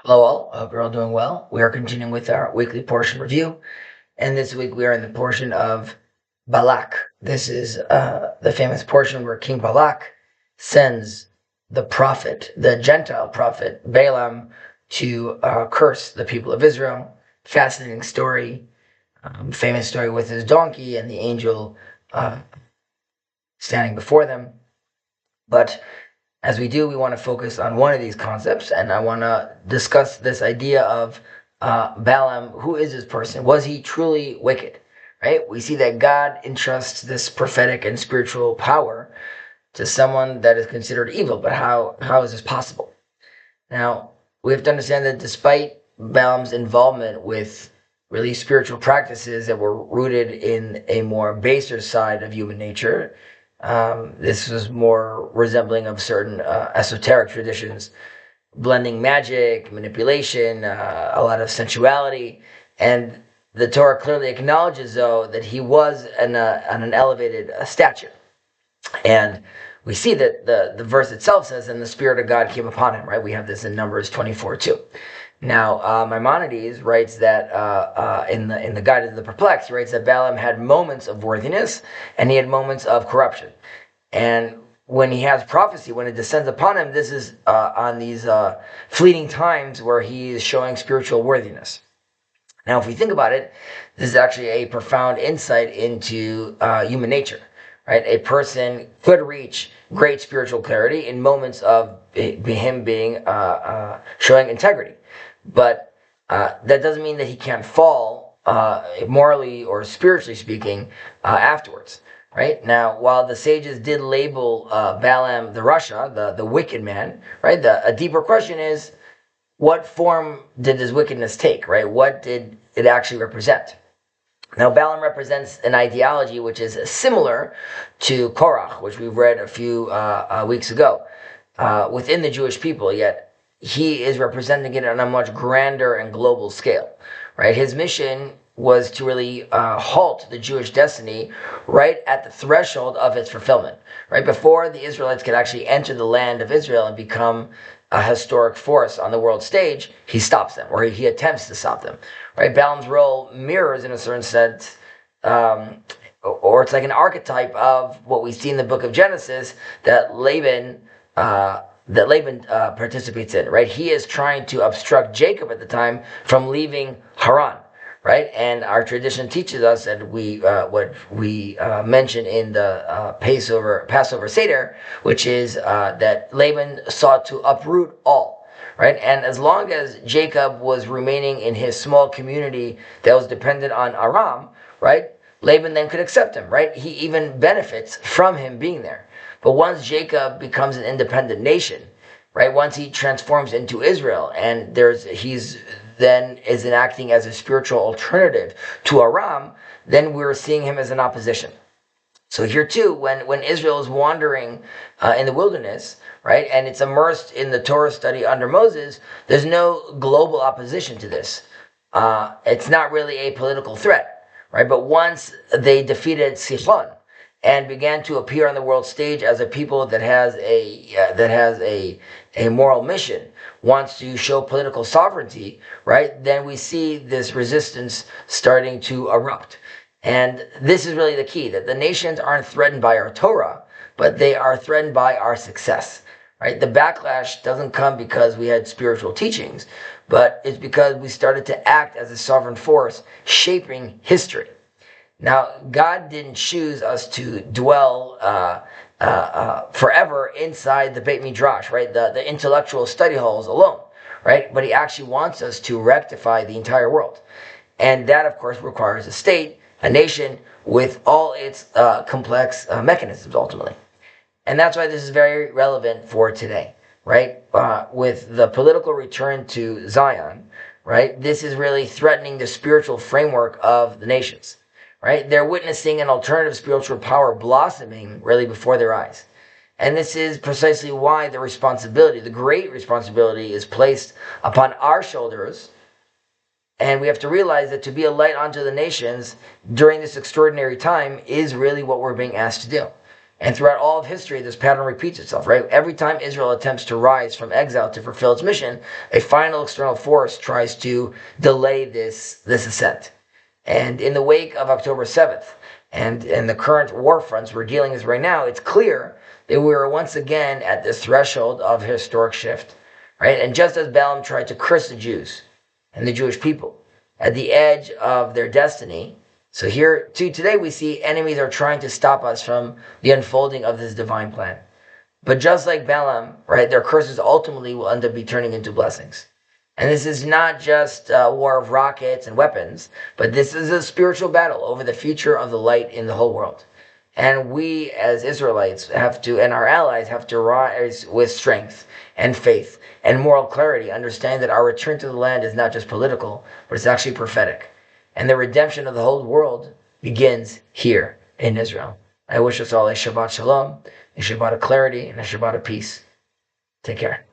Hello all, I hope you're all doing well. We are continuing with our weekly portion review, and this week we are in the portion of Balak. This is the famous portion where King Balak sends the prophet, the Gentile prophet, Balaam, to curse the people of Israel. Fascinating story, famous story with his donkey and the angel uh, standing before them. But as we do, we want to focus on one of these concepts, and I want to discuss this idea of Balaam. Who is this person? Was he truly wicked? Right? We see that God entrusts this prophetic and spiritual power to someone that is considered evil, but how is this possible? Now, we have to understand that despite Balaam's involvement with really spiritual practices that were rooted in a more baser side of human nature, this was more resembling of certain esoteric traditions, blending magic, manipulation, a lot of sensuality. And the Torah clearly acknowledges, though, that he was on an elevated stature. And we see that the verse itself says, and the Spirit of God came upon him, right? We have this in Numbers 24 too. Now, Maimonides writes that in the Guide of the Perplexed, he writes that Balaam had moments of worthiness and he had moments of corruption. And when he has prophecy, when it descends upon him, this is on these fleeting times where he is showing spiritual worthiness. Now, if we think about it, this is actually a profound insight into human nature, right? A person could reach great spiritual clarity in moments of him being showing integrity. But that doesn't mean that he can't fall morally or spiritually speaking afterwards. Right now, while the sages did label Balaam the Rasha, the wicked man, right? A deeper question is, what form did this wickedness take? Right? What did it actually represent? Now, Balaam represents an ideology which is similar to Korach, which we've read a few weeks ago, within the Jewish people. Yet he is representing it on a much grander and global scale, right? His mission was to really halt the Jewish destiny right at the threshold of its fulfillment, right before the Israelites could actually enter the land of Israel and become a historic force on the world stage. He stops them, or he attempts to stop them, right? Balaam's role mirrors, in a certain sense, or it's like an archetype of what we see in the book of Genesis that Laban participates in, right? He is trying to obstruct Jacob at the time from leaving Haran, right? And our tradition teaches us, and what we mention in the Passover Seder, which is that Laban sought to uproot all, right? And as long as Jacob was remaining in his small community that was dependent on Aram, right? Laban then could accept him, right? He even benefits from him being there. But once Jacob becomes an independent nation, right? Once he transforms into Israel, and he's then is enacting as a spiritual alternative to Aram, then we're seeing him as an opposition. So here too, when Israel is wandering in the wilderness, right, and it's immersed in the Torah study under Moses, there's no global opposition to this. It's not really a political threat, right? But once they defeated Sichon and began to appear on the world stage as a people that has a moral mission, wants to show political sovereignty, right? Then we see this resistance starting to erupt. And this is really the key, that the nations aren't threatened by our Torah, but they are threatened by our success, right? The backlash doesn't come because we had spiritual teachings, but it's because we started to act as a sovereign force, shaping history. Now, God didn't choose us to dwell forever inside the Beit Midrash, right? The intellectual study halls alone, right? But he actually wants us to rectify the entire world. And that, of course, requires a state, a nation, with all its complex mechanisms, ultimately. And that's why this is very relevant for today, right? With the political return to Zion, right? This is really threatening the spiritual framework of the nations. Right? They're witnessing an alternative spiritual power blossoming really before their eyes. And this is precisely why the great responsibility, is placed upon our shoulders. And we have to realize that to be a light unto the nations during this extraordinary time is really what we're being asked to do. And throughout all of history, this pattern repeats itself, right? Every time Israel attempts to rise from exile to fulfill its mission, a final external force tries to delay this ascent. And in the wake of October 7th, and in the current war fronts we're dealing with right now, it's clear that we are once again at this threshold of a historic shift, right? And just as Balaam tried to curse the Jews and the Jewish people at the edge of their destiny, so here too today we see enemies are trying to stop us from the unfolding of this divine plan. But just like Balaam, right, their curses ultimately will end up be turning into blessings. And this is not just a war of rockets and weapons, but this is a spiritual battle over the future of the light in the whole world. And we as Israelites have to, and our allies have to rise with strength and faith and moral clarity, understand that our return to the land is not just political, but it's actually prophetic. And the redemption of the whole world begins here in Israel. I wish us all a Shabbat Shalom, a Shabbat of clarity, and a Shabbat of peace. Take care.